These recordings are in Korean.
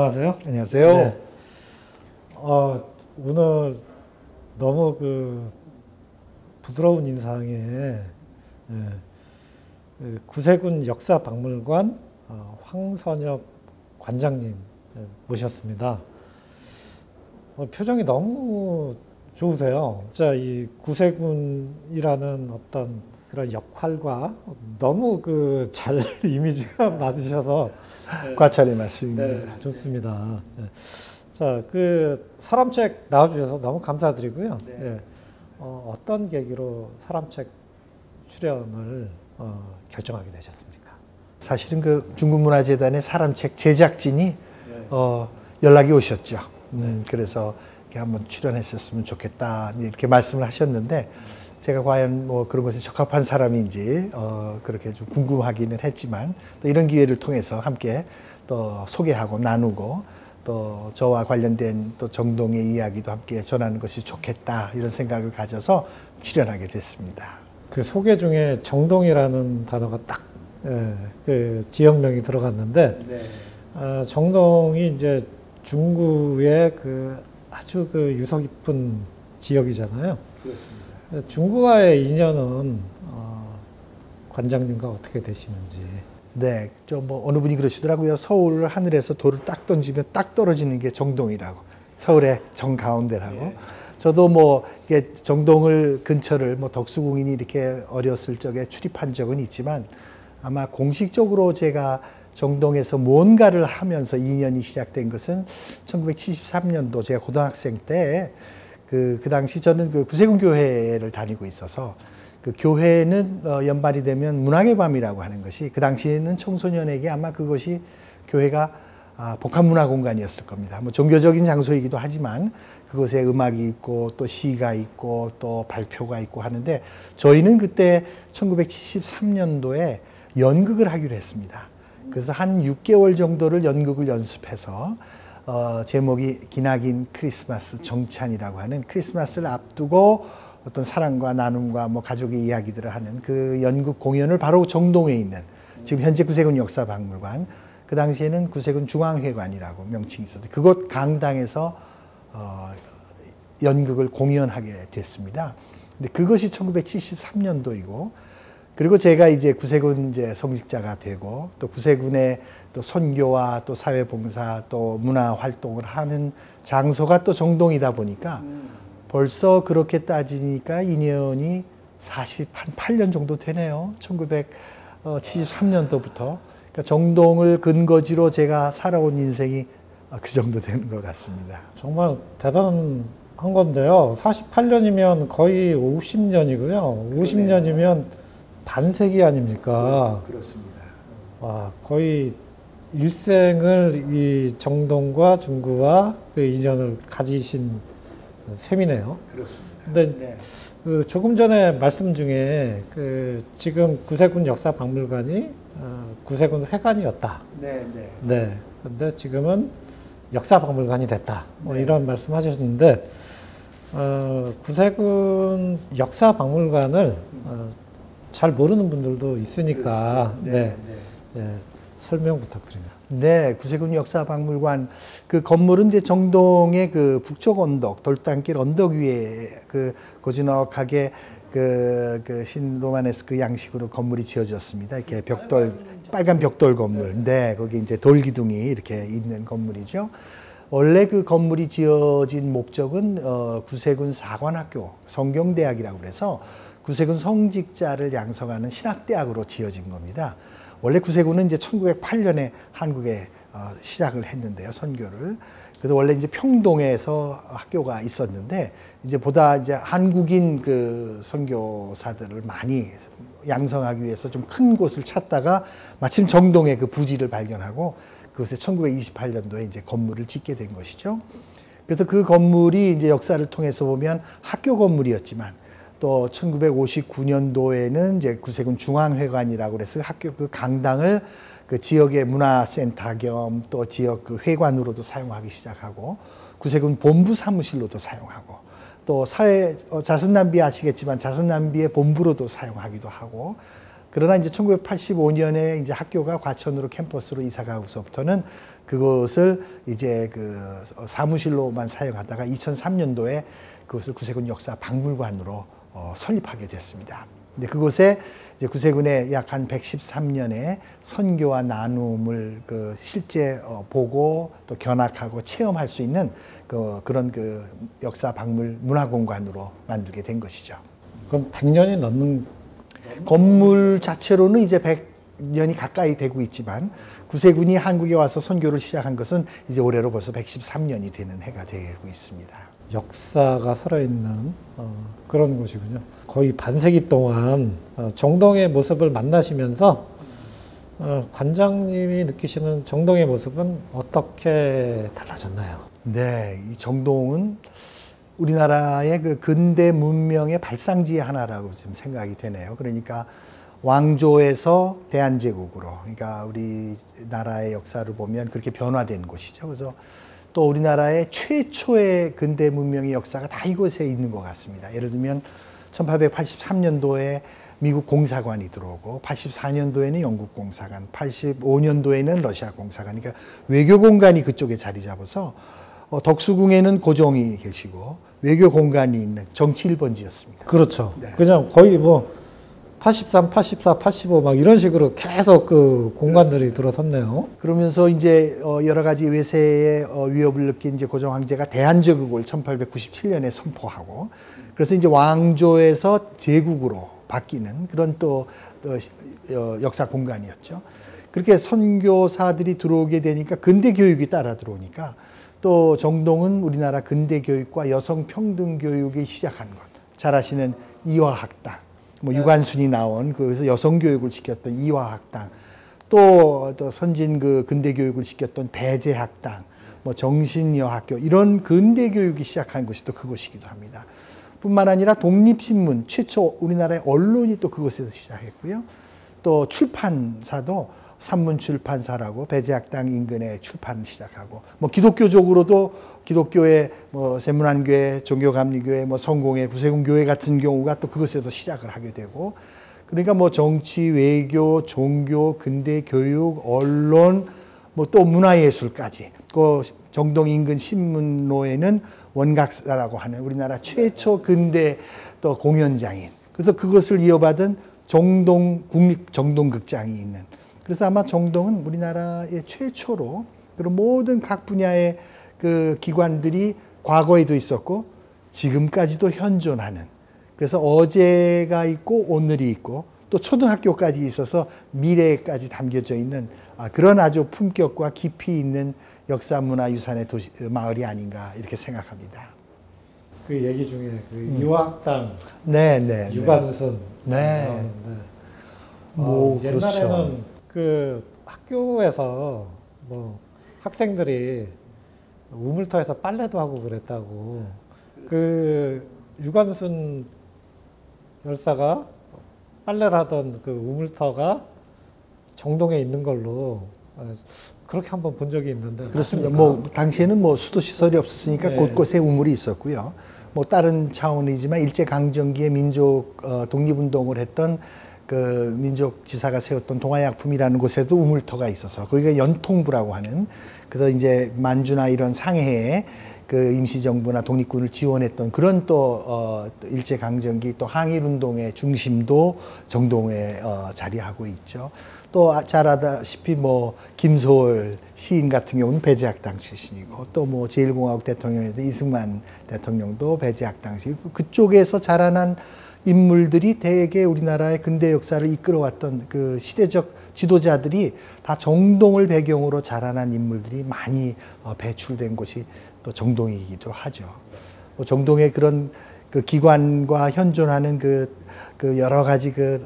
안녕하세요. 안녕하세요. 네. 오늘 너무 부드러운 인상의 구세군 역사박물관 황선엽 관장님 모셨습니다. 표정이 너무 좋으세요. 진짜 이 구세군이라는 어떤 그런 역할과 너무 잘 이미지가 맞으셔서 과찬의 말씀입니다. 네, 좋습니다. 네. 자, 사람책 나와주셔서 너무 감사드리고요. 네. 네. 어떤 계기로 사람책 출연을 결정하게 되셨습니까? 사실은 중국문화재단의 사람책 제작진이 연락이 오셨죠. 그래서 이렇게 한번 출연했었으면 좋겠다 이렇게 말씀을 하셨는데 제가 과연 그런 것에 적합한 사람인지 그렇게 좀 궁금하기는 했지만 또 이런 기회를 통해서 함께 또 소개하고 나누고 또 저와 관련된 또 정동의 이야기도 함께 전하는 것이 좋겠다 이런 생각을 가져서 출연하게 됐습니다. 그 소개 중에 정동이라는 단어가 딱 지역명이 들어갔는데 네. 정동이 이제 중구의 아주 유서 깊은 지역이잖아요. 그렇습니다. 중구와의 인연은 관장님과 어떻게 되시는지. 네, 어느 분이 그러시더라고요. 서울 하늘에서 돌을 딱 던지면 딱 떨어지는 게 정동이라고. 서울의 정가운데라고. 네. 저도 이게 정동을 근처를 덕수궁인이 이렇게 어렸을 적에 출입한 적은 있지만 아마 공식적으로 제가 정동에서 뭔가를 하면서 인연이 시작된 것은 1973년도 제가 고등학생 때 그 당시 저는 구세군 교회를 다니고 있어서 그 교회는 연말이 되면 문학의 밤이라고 하는 것이 그 당시에는 청소년에게 아마 그것이 교회가 복합문화 공간이었을 겁니다. 종교적인 장소이기도 하지만 그곳에 음악이 있고 또 시가 있고 또 발표가 있고 하는데 저희는 그때 1973년도에 연극을 하기로 했습니다. 그래서 한 6개월 정도를 연극을 연습해서 제목이 기나긴 크리스마스 정찬이라고 하는 크리스마스를 앞두고 어떤 사랑과 나눔과 가족의 이야기들을 하는 그 연극 공연을 바로 정동에 있는 지금 현재 구세군 역사박물관 그 당시에는 구세군 중앙회관이라고 명칭이 있었는데 그곳 강당에서 연극을 공연하게 됐습니다. 근데 그것이 1973년도이고 그리고 제가 이제 구세군 성직자가 되고 또 구세군의 또 선교와 또 사회봉사 또 문화 활동을 하는 장소가 또 정동이다 보니까 벌써 그렇게 따지니까 인연이 48년 정도 되네요. 1973년도부터. 그러니까 정동을 근거지로 제가 살아온 인생이 그 정도 되는 것 같습니다. 정말 대단한 건데요. 48년이면 거의 50년이고요. 50년이면 반세기 아닙니까? 그렇습니다. 와, 거의 일생을 이 정동과 중구와 그 인연을 가지신 셈이네요. 그렇습니다. 근데 네. 조금 전에 말씀 중에 지금 구세군 역사박물관이 구세군 회관이었다. 네. 네. 근데 지금은 역사박물관이 됐다. 네. 이런 말씀하셨는데 구세군 역사박물관을 잘 모르는 분들도 있으니까 네. 설명 부탁드립니다. 네, 구세군 역사박물관 그 건물은 이제 정동의 북쪽 언덕 돌담길 언덕 위에 고즈넉하게 신로마네스크 양식으로 건물이 지어졌습니다. 이렇게 빨간 벽돌 건물. 네, 거기 이제 돌기둥이 이렇게 있는 건물이죠. 원래 그 건물이 지어진 목적은 구세군 사관학교 성경대학이라고 그래서 구세군 성직자를 양성하는 신학대학으로 지어진 겁니다. 원래 구세군은 이제 1908년에 한국에 시작을 했는데요, 선교를. 그래서 원래 이제 평동에서 학교가 있었는데 이제 보다 이제 한국인 선교사들을 많이 양성하기 위해서 좀 큰 곳을 찾다가 마침 정동의 부지를 발견하고 그곳에 1928년도에 이제 건물을 짓게 된 것이죠. 그래서 그 건물이 이제 역사를 통해서 보면 학교 건물이었지만 또 1959년도에는 이제 구세군 중앙회관이라고 그래서 학교 강당을 지역의 문화센터 겸 또 지역 회관으로도 사용하기 시작하고 구세군 본부 사무실로도 사용하고 또 자선남비 아시겠지만 자선남비의 본부로도 사용하기도 하고 그러나 이제 1985년에 이제 학교가 과천으로 캠퍼스로 이사 가고서부터는 그것을 이제 그 사무실로만 사용하다가 2003년도에 그것을 구세군 역사 박물관으로 설립하게 됐습니다. 근데 그곳에 이제 구세군의 약 한 113년의 선교와 나눔을 그 실제 보고 또 견학하고 체험할 수 있는 그런 그 역사 박물 문화공간으로 만들게 된 것이죠. 그럼 100년이 넘는 건물 자체로는 이제 100년이 가까이 되고 있지만 구세군이 한국에 와서 선교를 시작한 것은 이제 올해로 벌써 113년이 되는 해가 되고 있습니다. 역사가 살아있는 그런 곳이군요. 거의 반세기 동안 정동의 모습을 만나시면서 관장님이 느끼시는 정동의 모습은 어떻게 달라졌나요? 네, 이 정동은 우리나라의 그 근대 문명의 발상지의 하나라고 지금 생각이 되네요. 그러니까 왕조에서 대한제국으로, 그러니까 우리나라의 역사를 보면 그렇게 변화된 곳이죠. 그래서 또 우리나라의 최초의 근대 문명의 역사가 다 이곳에 있는 것 같습니다. 예를 들면 1883년도에 미국 공사관이 들어오고 84년도에는 영국 공사관, 85년도에는 러시아 공사관, 그러니까 외교 공간이 그쪽에 자리 잡아서 덕수궁에는 고종이 계시고 외교 공간이 있는 정치 1번지였습니다. 그렇죠. 네. 그냥 거의 뭐 83, 84, 85 막 이런 식으로 계속 그 공간들이 들어섰네요. 그러면서 이제 여러 가지 외세의 위협을 느낀 이제 고종 황제가 대한제국을 1897년에 선포하고 그래서 이제 왕조에서 제국으로 바뀌는 그런 또 역사 공간이었죠. 그렇게 선교사들이 들어오게 되니까 근대 교육이 따라 들어오니까 또 정동은 우리나라 근대 교육과 여성 평등 교육이 시작한 것. 잘 아시는 이화학당, 뭐 유관순이 나온 그래서 여성 교육을 시켰던 이화학당, 또 선진 그 근대 교육을 시켰던 배제학당, 뭐 정신여학교 이런 근대 교육이 시작한 곳이 또 그곳이기도 합니다. 뿐만 아니라 독립신문 최초 우리나라의 언론이 또 그곳에서 시작했고요. 또 출판사도 산문출판사라고 배제학당 인근에 출판을 시작하고 뭐 기독교적으로도 기독교의 뭐 세문안교회, 종교감리교회, 뭐 성공회, 구세군교회 같은 경우가 또 그것에서 시작을 하게 되고 그러니까 뭐 정치, 외교, 종교, 근대 교육, 언론 뭐 또 문화예술까지 그 정동 인근 신문로에는 원각사라고 하는 우리나라 최초 근대 또 공연장인 그래서 그것을 이어받은 정동 국립 정동극장이 있는 그래서 아마 정동은 우리나라의 최초로 그런 모든 각 분야의 그 기관들이 과거에도 있었고 지금까지도 현존하는 그래서 어제가 있고 오늘이 있고 또 초등학교까지 있어서 미래까지 담겨져 있는 그런 아주 품격과 깊이 있는 역사 문화 유산의 도시 마을이 아닌가 이렇게 생각합니다. 그 얘기 중에 그 이화학당, 네, 유관순, 네. 옛날에는 그렇죠. 그 학교에서 뭐 학생들이 우물터에서 빨래도 하고 그랬다고 그 유관순 열사가 빨래를 하던 그 우물터가 정동에 있는 걸로 그렇게 한번 본 적이 있는데 그렇습니다. 맞습니까? 뭐 당시에는 뭐 수도 시설이 없었으니까 네. 곳곳에 우물이 있었고요. 뭐 다른 차원이지만 일제 강점기에 민족 독립운동을 했던 그 민족 지사가 세웠던 동아약품이라는 곳에도 우물터가 있어서 거기가 연통부라고 하는 그래서 이제 만주나 이런 상해에 그 임시정부나 독립군을 지원했던 그런 또 일제 강점기 또 항일운동의 중심도 정동에 자리하고 있죠. 또 잘 아다시피 뭐 김소월 시인 같은 경우는 배제학당 출신이고 또 뭐 제1공화국 대통령에도 이승만 대통령도 배제학당 출신이고 그쪽에서 자라난 인물들이 대개 우리나라의 근대 역사를 이끌어왔던 그 시대적 지도자들이 다 정동을 배경으로 자라난 인물들이 많이 배출된 곳이 또 정동이기도 하죠. 정동의 그런 그 기관과 현존하는 그 여러 가지 그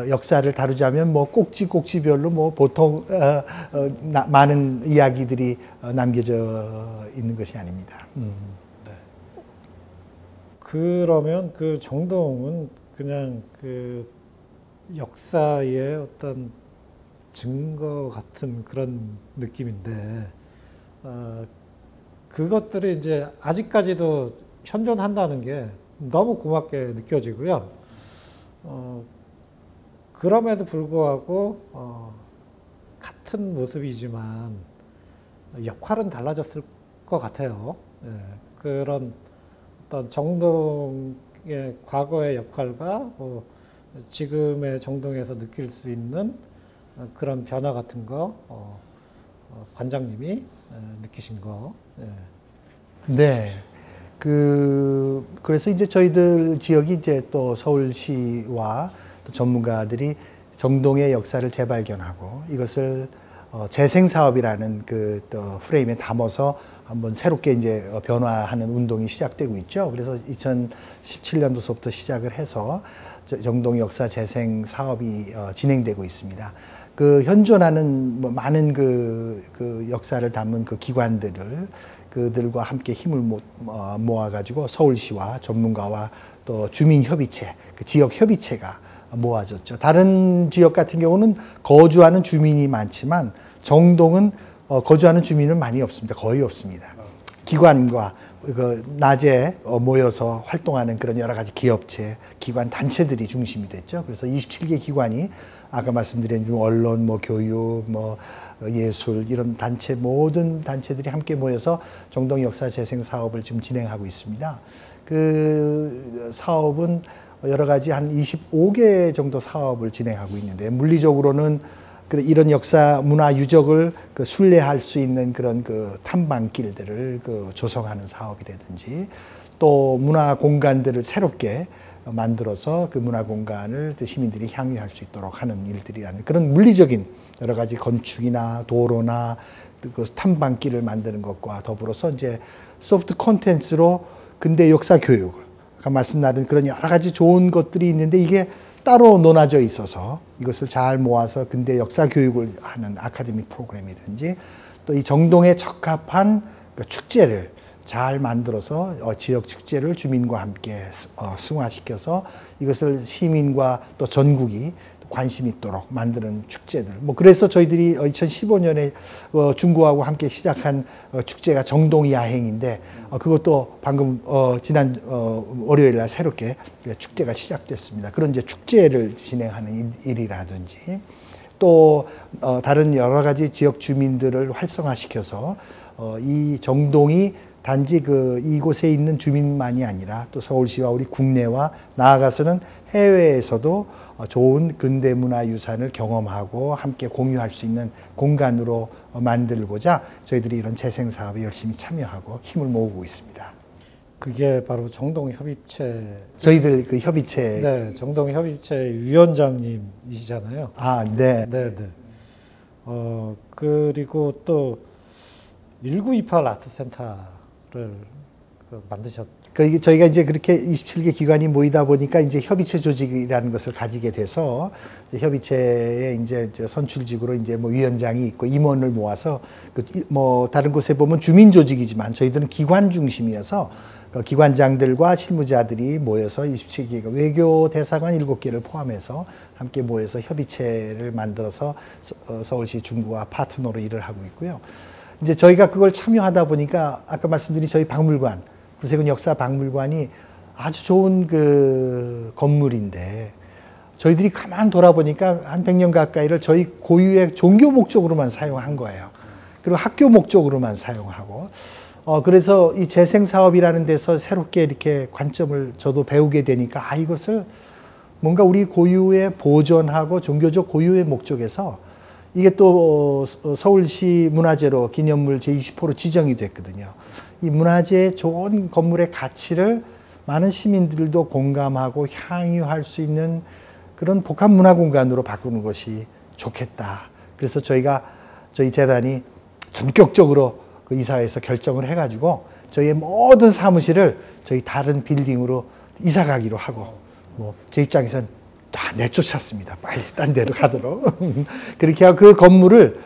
역사를 다루자면 뭐 꼭지별로 뭐 보통 많은 이야기들이 남겨져 있는 것이 아닙니다. 네. 그러면 그 정동은 그냥 그 역사의 어떤 증거 같은 그런 느낌인데 그것들이 이제 아직까지도 현존한다는 게 너무 고맙게 느껴지고요. 그럼에도 불구하고 같은 모습이지만 역할은 달라졌을 것 같아요. 예, 그런 어떤 정동의 과거의 역할과 뭐 지금의 정동에서 느낄 수 있는 그런 변화 같은 거 관장님이 느끼신 거. 예. 네. 그래서 이제 저희들 지역이 이제 또 서울시와 또 전문가들이 정동의 역사를 재발견하고 이것을 재생사업이라는 그 또 프레임에 담아서 한번 새롭게 이제 변화하는 운동이 시작되고 있죠. 그래서 2017년도서부터 시작을 해서 정동 역사 재생 사업이 진행되고 있습니다. 그 현존하는 뭐 많은 그 역사를 담은 그 기관들을 그들과 함께 힘을 모아가지고 서울시와 전문가와 또 주민협의체, 그 지역협의체가 모아졌죠. 다른 지역 같은 경우는 거주하는 주민이 많지만 정동은 거주하는 주민은 많이 없습니다. 거의 없습니다. 기관과 그 낮에 모여서 활동하는 그런 여러 가지 기업체, 기관, 단체들이 중심이 됐죠. 그래서 27개 기관이 아까 말씀드린 언론, 뭐 교육, 뭐 예술 이런 단체 모든 단체들이 함께 모여서 정동 역사 재생 사업을 지금 진행하고 있습니다. 그 사업은 여러 가지 한 25개 정도 사업을 진행하고 있는데 물리적으로는 이런 역사 문화 유적을 순례할 수 있는 그런 그 탐방길들을 조성하는 사업이라든지 또 문화 공간들을 새롭게 만들어서 그 문화 공간을 시민들이 향유할 수 있도록 하는 일들이라는 그런 물리적인 여러 가지 건축이나 도로나 그 탐방길을 만드는 것과 더불어서 이제 소프트 콘텐츠로 근대 역사 교육을 아까 말씀드린 그런 여러 가지 좋은 것들이 있는데 이게 따로 논하져 있어서 이것을 잘 모아서 근대 역사 교육을 하는 아카데믹 프로그램이든지 또 이 정동에 적합한 축제를 잘 만들어서 지역 축제를 주민과 함께 승화시켜서 이것을 시민과 또 전국이 관심 있도록 만드는 축제들. 뭐 그래서 저희들이 2015년에 중구하고 함께 시작한 축제가 정동 야행인데 그것도 방금 지난 월요일 날 새롭게 축제가 시작됐습니다. 그런 이제 축제를 진행하는 일이라든지 또 다른 여러 가지 지역 주민들을 활성화시켜서 이 정동이 단지 이곳에 있는 주민만이 아니라 또 서울시와 우리 국내와 나아가서는 해외에서도 좋은 근대문화 유산을 경험하고 함께 공유할 수 있는 공간으로 만들고자 저희들이 이런 재생사업에 열심히 참여하고 힘을 모으고 있습니다. 그게 바로 정동협의체. 저희들 그 협의체. 네, 정동협의체 위원장님이시잖아요. 아, 네. 네, 네. 그리고 또 1928 아트센터를 만드셨. 저희가 이제 그렇게 27개 기관이 모이다 보니까 이제 협의체 조직이라는 것을 가지게 돼서 협의체에 이제 선출직으로 이제 뭐 위원장이 있고 임원을 모아서 뭐 다른 곳에 보면 주민 조직이지만 저희들은 기관 중심이어서 기관장들과 실무자들이 모여서 27개가 외교 대사관 7개를 포함해서 함께 모여서 협의체를 만들어서 서울시 중구와 파트너로 일을 하고 있고요. 이제 저희가 그걸 참여하다 보니까 아까 말씀드린 저희 박물관 구세군 역사박물관이 아주 좋은 그 건물인데 저희들이 가만 돌아보니까 한 100년 가까이를 저희 고유의 종교 목적으로만 사용한 거예요. 그리고 학교 목적으로만 사용하고 그래서 이 재생사업이라는 데서 새롭게 이렇게 관점을 저도 배우게 되니까 이것을 뭔가 우리 고유의 보존하고 종교적 고유의 목적에서 이게 또 서울시 문화재로 기념물 제20호로 지정이 됐거든요. 이 문화재의 좋은 건물의 가치를 많은 시민들도 공감하고 향유할 수 있는 그런 복합 문화 공간으로 바꾸는 것이 좋겠다. 그래서 저희 재단이 전격적으로 그 이사회에서 결정을 해가지고 저희의 모든 사무실을 저희 다른 빌딩으로 이사 가기로 하고 뭐 제 입장에서는 다 내쫓았습니다. 빨리 딴 데로 가도록. 그렇게 하고 그 건물을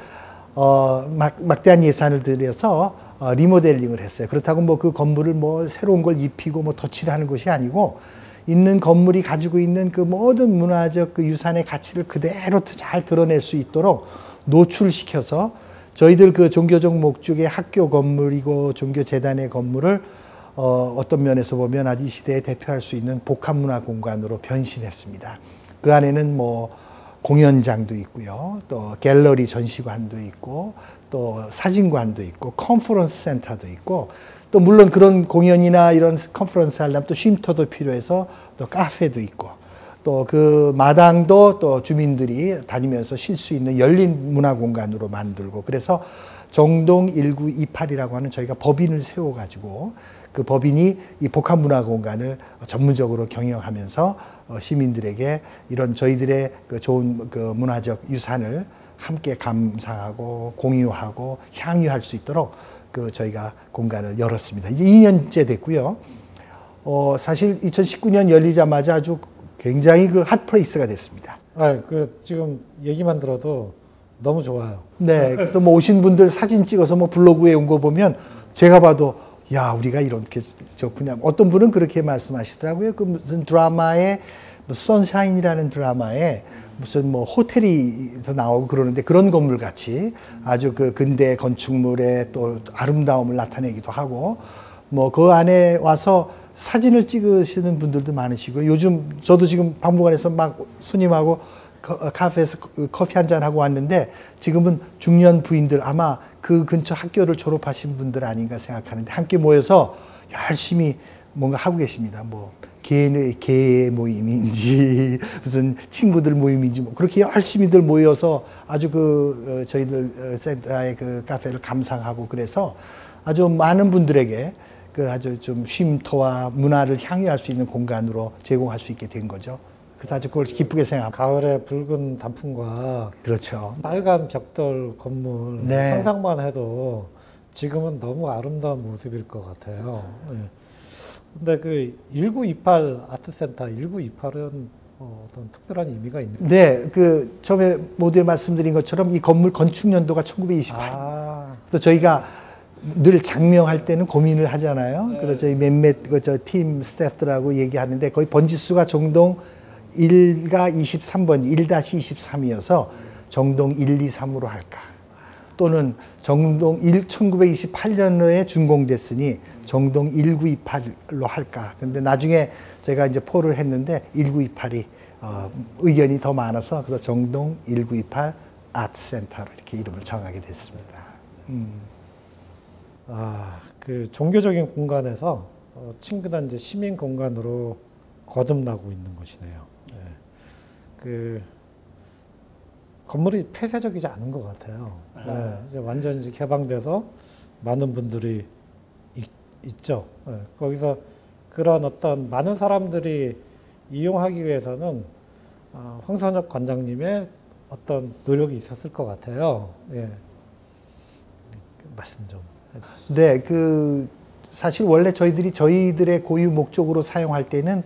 막대한 예산을 들여서 리모델링을 했어요. 그렇다고 뭐 그 건물을 뭐 새로운 걸 입히고 뭐 덧칠을 하는 것이 아니고 있는 건물이 가지고 있는 그 모든 문화적 그 유산의 가치를 그대로 잘 드러낼 수 있도록 노출시켜서 저희들 그 종교적 목적의 학교 건물이고 종교재단의 건물을 어떤 면에서 보면 아직 이 시대에 대표할 수 있는 복합문화 공간으로 변신했습니다. 그 안에는 뭐 공연장도 있고요. 또 갤러리 전시관도 있고 또 사진관도 있고 컨퍼런스 센터도 있고 또 물론 그런 공연이나 이런 컨퍼런스 하려면 또 쉼터도 필요해서 또 카페도 있고 또 그 마당도 또 주민들이 다니면서 쉴 수 있는 열린 문화 공간으로 만들고 그래서 정동 1928이라고 하는 저희가 법인을 세워가지고 그 법인이 이 복합 문화 공간을 전문적으로 경영하면서 시민들에게 이런 저희들의 그 좋은 그 문화적 유산을 함께 감상하고 공유하고 향유할 수 있도록 그 저희가 공간을 열었습니다. 이제 2년째 됐고요. 사실 2019년 열리자마자 아주 굉장히 그 핫플레이스가 됐습니다. 그 지금 얘기만 들어도 너무 좋아요. 네, 그래서 뭐 오신 분들 사진 찍어서 뭐 블로그에 온 거 보면 제가 봐도 야 우리가 이렇게 좋구나. 어떤 분은 그렇게 말씀하시더라고요. 그 무슨 드라마에 선샤인이라는 드라마에 무슨 뭐 호텔에서 나오고 그러는데 그런 건물 같이 아주 그 근대 건축물의 또 아름다움을 나타내기도 하고 뭐 그 안에 와서 사진을 찍으시는 분들도 많으시고 요즘 저도 지금 박물관에서 막 손님하고 카페에서 커피 한잔 하고 왔는데 지금은 중년 부인들 아마 그 근처 학교를 졸업하신 분들 아닌가 생각하는데 함께 모여서 열심히 뭔가 하고 계십니다. 뭐 개 모임인지 무슨 친구들 모임인지 뭐 그렇게 열심히들 모여서 아주 그 저희들 센터의 그 카페를 감상하고 그래서 아주 많은 분들에게 그 아주 좀 쉼터와 문화를 향유할 수 있는 공간으로 제공할 수 있게 된 거죠. 그래서 아주 그걸 기쁘게 생각합니다. 가을에 붉은 단풍과 그렇죠. 빨간 벽돌 건물 네. 상상만 해도 지금은 너무 아름다운 모습일 것 같아요. 예. 근데 그 1928 아트센터 1928은 어떤 특별한 의미가 있나요? 네, 그 처음에 모두에 말씀드린 것처럼 이 건물 건축 연도가 1928. 또 저희가 늘 장명할 때는 고민을 하잖아요. 네. 그래서 저희 몇몇 저 팀 스태프들하고 얘기하는데 거의 번지수가 정동 1가 23번, 1-23이어서 정동 1, 2, 3으로 할까? 또는 정동 1928년에 준공됐으니 정동 1928로 할까? 근데 나중에 제가 이제 포를 했는데 1928이 의견이 더 많아서 그래서 정동 1928 아트센터로 이렇게 이름을 정하게 됐습니다. 그 종교적인 공간에서 친근한 이제 시민 공간으로 거듭나고 있는 곳이네요. 예. 그 건물이 폐쇄적이지 않은 것 같아요. 예. 이제 완전히 이제 개방돼서 많은 분들이 있죠. 예. 거기서 그런 어떤 많은 사람들이 이용하기 위해서는 황선혁 관장님의 어떤 노력이 있었을 것 같아요. 예. 말씀 좀. 네, 그 사실 원래 저희들의 고유 목적으로 사용할 때는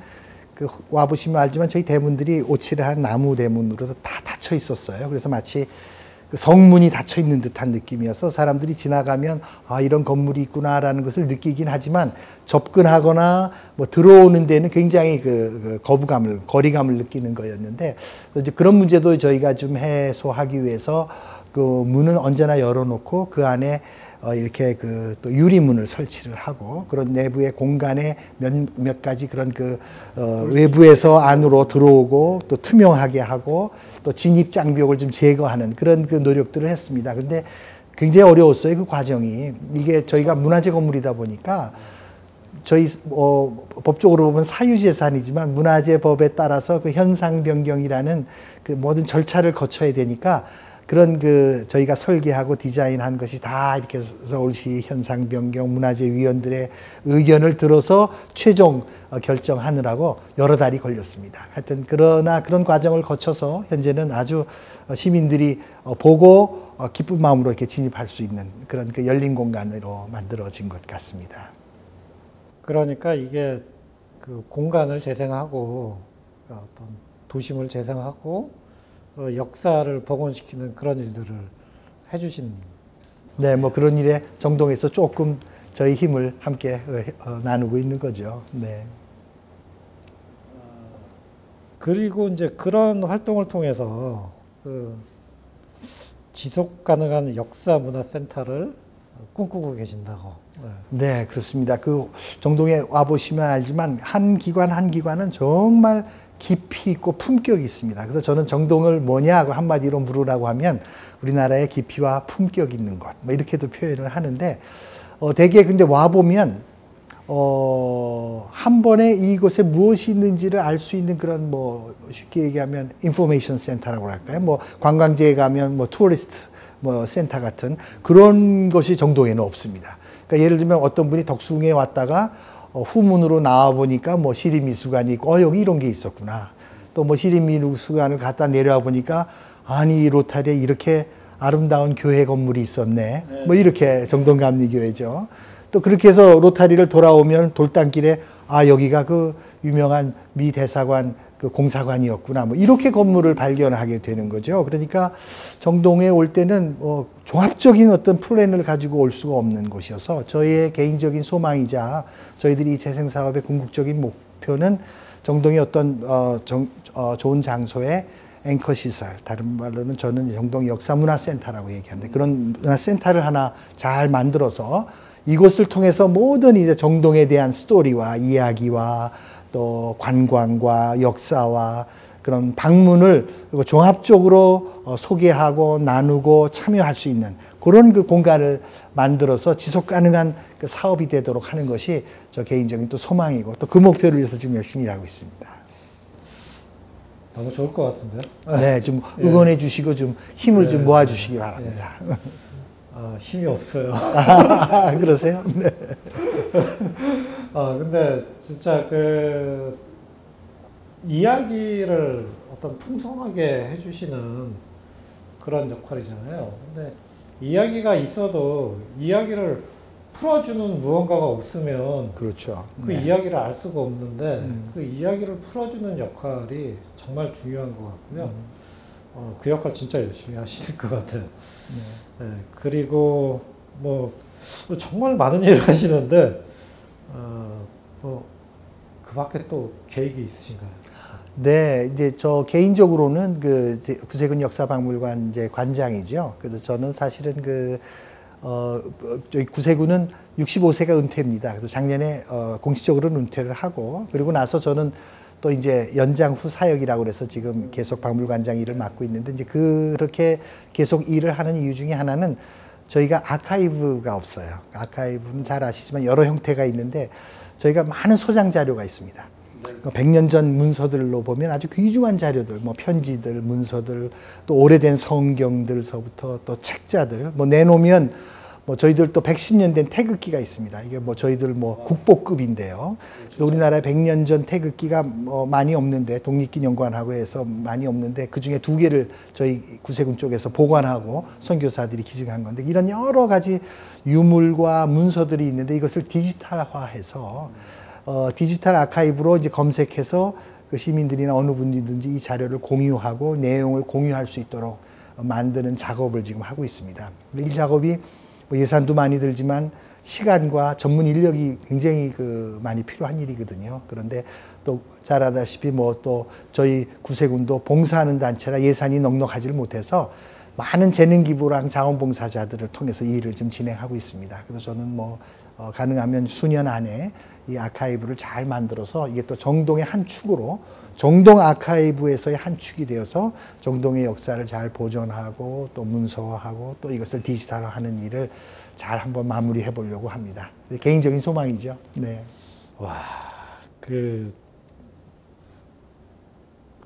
그 와보시면 알지만 저희 대문들이 오칠한 나무 대문으로 다 닫혀 있었어요. 그래서 마치 그 성문이 닫혀 있는 듯한 느낌이어서 사람들이 지나가면 이런 건물이 있구나라는 것을 느끼긴 하지만 접근하거나 뭐 들어오는 데는 굉장히 그 거리감을 느끼는 거였는데 이제 그런 문제도 저희가 좀 해소하기 위해서 그 문은 언제나 열어놓고 그 안에 이렇게 그 또 유리문을 설치를 하고 그런 내부의 공간에 몇 가지 그런 그 외부에서 안으로 들어오고 또 투명하게 하고 또 진입 장벽을 좀 제거하는 그런 그 노력들을 했습니다. 근데 굉장히 어려웠어요. 그 과정이. 이게 저희가 문화재 건물이다 보니까 저희 법적으로 보면 사유재산이지만 문화재법에 따라서 그 현상 변경이라는 그 모든 절차를 거쳐야 되니까 그런 그 저희가 설계하고 디자인한 것이 다 이렇게 서울시 현상 변경 문화재위원들의 의견을 들어서 최종 결정하느라고 여러 달이 걸렸습니다. 하여튼 그러나 그런 과정을 거쳐서 현재는 아주 시민들이 보고 기쁜 마음으로 이렇게 진입할 수 있는 그런 그 열린 공간으로 만들어진 것 같습니다. 그러니까 이게 그 공간을 재생하고 어떤 도심을 재생하고 역사를 복원시키는 그런 일들을 해주신. 네, 뭐 그런 일에 정동에서 조금 저희 힘을 함께 나누고 있는 거죠. 네. 그리고 이제 그런 활동을 통해서 그 지속 가능한 역사 문화 센터를 꿈꾸고 계신다고. 네, 그렇습니다. 그 정동에 와 보시면 알지만 한 기관은 정말 깊이 있고 품격이 있습니다. 그래서 저는 정동을 뭐냐고 한마디로 물으라고 하면 우리나라의 깊이와 품격 있는 것, 뭐 이렇게도 표현을 하는데, 대개 근데 와보면, 한 번에 이곳에 무엇이 있는지를 알 수 있는 그런 뭐 쉽게 얘기하면 인포메이션 센터라고 할까요? 뭐 관광지에 가면 뭐 투어리스트 뭐 센터 같은 그런 것이 정동에는 없습니다. 그러니까 예를 들면 어떤 분이 덕숭에 왔다가 후문으로 나와 보니까 뭐 시립미술관이 있고 여기 이런 게 있었구나. 또 뭐 시립미술관을 갔다 내려와 보니까 아니 로타리에 이렇게 아름다운 교회 건물이 있었네. 뭐 이렇게 정동감리교회죠. 또 그렇게 해서 로타리를 돌아오면 돌담길에 여기가 그 유명한 미 대사관 그 공사관이었구나. 뭐 이렇게 건물을 발견하게 되는 거죠. 그러니까 정동에 올 때는 종합적인 어떤 플랜을 가지고 올 수가 없는 곳이어서 저희의 개인적인 소망이자 저희들이 재생 사업의 궁극적인 목표는 정동의 어떤 좋은 장소에 앵커 시설, 다른 말로는 저는 정동 역사문화센터라고 얘기하는데 그런 문화센터를 하나 잘 만들어서 이곳을 통해서 모든 이제 정동에 대한 스토리와 이야기와 또 관광과 역사와 그런 방문을 종합적으로 소개하고 나누고 참여할 수 있는 그런 그 공간을 만들어서 지속 가능한 그 사업이 되도록 하는 것이 저 개인적인 또 소망이고 또 그 목표를 위해서 지금 열심히 일하고 있습니다. 너무 좋을 것 같은데요? 네, 좀 응원해 주시고 좀 힘을 좀 모아 주시기 바랍니다. 힘이 없어요. 그러세요? 네. 근데 진짜 그 이야기를 어떤 풍성하게 해주시는 그런 역할이잖아요. 근데 이야기가 있어도 이야기를 풀어주는 무언가가 없으면 그렇죠. 그 이야기를 알 수가 없는데 그 이야기를 풀어주는 역할이 정말 중요한 것 같고요. 그 역할 진짜 열심히 하시는 것 같아요. 네, 그리고 뭐 정말 많은 일을 하시는데 그 밖에 또 계획이 있으신가요? 네, 이제 저 개인적으로는 그 구세군 역사박물관 이제 관장이죠. 그래서 저는 사실은 저희 구세군은 65세가 은퇴입니다. 그래서 작년에 공식적으로는 은퇴를 하고 그리고 나서 저는 또 이제 연장 후 사역이라고 그래서 지금 계속 박물관장 일을 맡고 있는데 이제 그렇게 계속 일을 하는 이유 중에 하나는 저희가 아카이브가 없어요. 아카이브는 잘 아시지만 여러 형태가 있는데 저희가 많은 소장 자료가 있습니다. 100년 전 문서들로 보면 아주 귀중한 자료들, 뭐 편지들, 문서들, 또 오래된 성경들서부터 또 책자들, 뭐 내놓으면 뭐 저희들 또 110년 된 태극기가 있습니다. 이게 뭐 저희들 뭐 국보급인데요. 또 우리나라에 100년 전 태극기가 많이 없는데 독립기념관하고 해서 많이 없는데 그 중에 2개를 저희 구세군 쪽에서 보관하고 선교사들이 기증한 건데 이런 여러 가지 유물과 문서들이 있는데 이것을 디지털화해서 디지털 아카이브로 이제 검색해서 그 시민들이나 어느 분이든지 이 자료를 공유하고 내용을 공유할 수 있도록 만드는 작업을 지금 하고 있습니다. 이 작업이 뭐 예산도 많이 들지만 시간과 전문 인력이 굉장히 많이 필요한 일이거든요. 그런데 또 잘 아다시피 뭐 또 저희 구세군도 봉사하는 단체라 예산이 넉넉하지를 못해서 많은 재능 기부랑 자원봉사자들을 통해서 이 일을 좀 진행하고 있습니다. 그래서 저는 뭐 가능하면 수년 안에 이 아카이브를 잘 만들어서 이게 또 정동의 한 축으로 정동 아카이브에서의 한 축이 되어서 정동의 역사를 잘 보존하고 또 문서화하고 또 이것을 디지털화하는 일을 잘 한번 마무리해 보려고 합니다. 개인적인 소망이죠. 네. 와, 그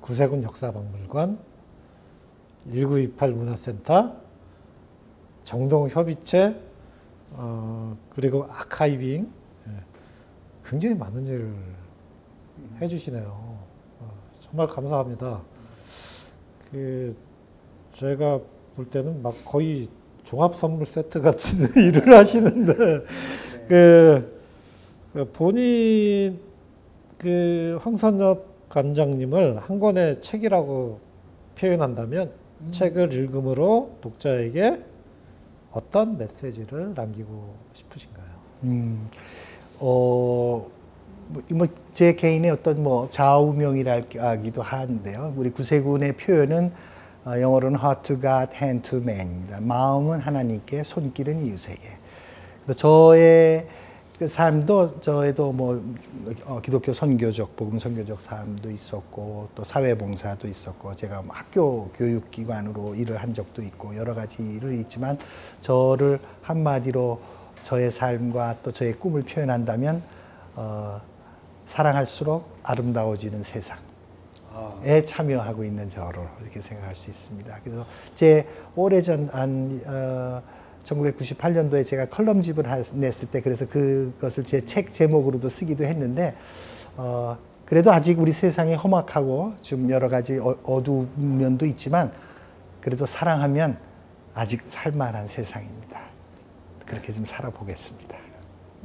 구세군 역사박물관, 1928 문화센터, 정동 협의체, 그리고 아카이빙, 굉장히 많은 일을 해주시네요. 정말 감사합니다. 저희가 볼 때는 막 거의 종합 선물 세트 같은 일을 하시는데, 본인, 황선엽 관장님을 한 권의 책이라고 표현한다면, 책을 읽음으로 독자에게 어떤 메시지를 남기고 싶으신가요? 제 개인의 어떤 뭐 좌우명이라기도 하는데요. 우리 구세군의 표현은 영어로는 heart to God, hand to man입니다. 마음은 하나님께, 손길은 이웃에게. 그래서 저의 그 삶도 저에도 뭐 기독교 선교적 복음 선교적 삶도 있었고 또 사회봉사도 있었고 제가 뭐 학교 교육기관으로 일을 한 적도 있고 여러 가지 일을 있지만 저를 한마디로 저의 삶과 또 저의 꿈을 표현한다면 사랑할수록 아름다워지는 세상에 참여하고 있는 저로 이렇게 생각할 수 있습니다. 그래서 제 오래전 한 1998년도에 제가 컬럼집을 냈을 때 그래서 그것을 제 책 제목으로도 쓰기도 했는데 그래도 아직 우리 세상이 험악하고 좀 여러 가지 어두운 면도 있지만 그래도 사랑하면 아직 살만한 세상입니다. 그렇게 좀 살아보겠습니다.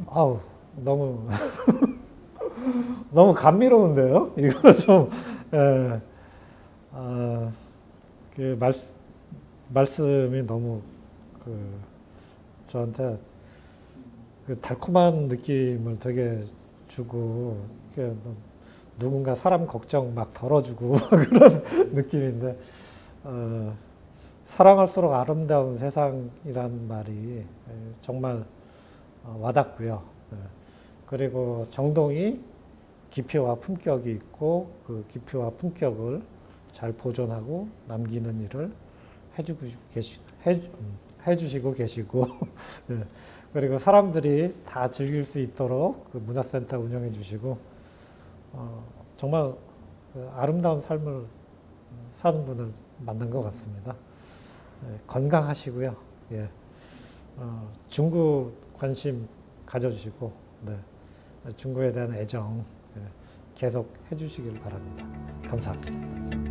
아우, 너무 너무 감미로운데요? 이거 좀 그 말씀이 너무 저한테 그 달콤한 느낌을 되게 주고 누군가 사람 걱정 막 덜어주고 그런 느낌인데 사랑할수록 아름다운 세상이란 말이 정말 와닿고요. 그리고 정동이 기표와 품격이 있고 그 기표와 품격을 잘 보존하고 남기는 일을 해주시고 계시고 그리고 사람들이 다 즐길 수 있도록 그 문화센터 운영해 주시고 정말 아름다운 삶을 사는 분을 만난 것 같습니다. 건강하시고요. 예. 중구 관심 가져주시고 중구에 대한 애정 계속 해주시길 바랍니다. 감사합니다.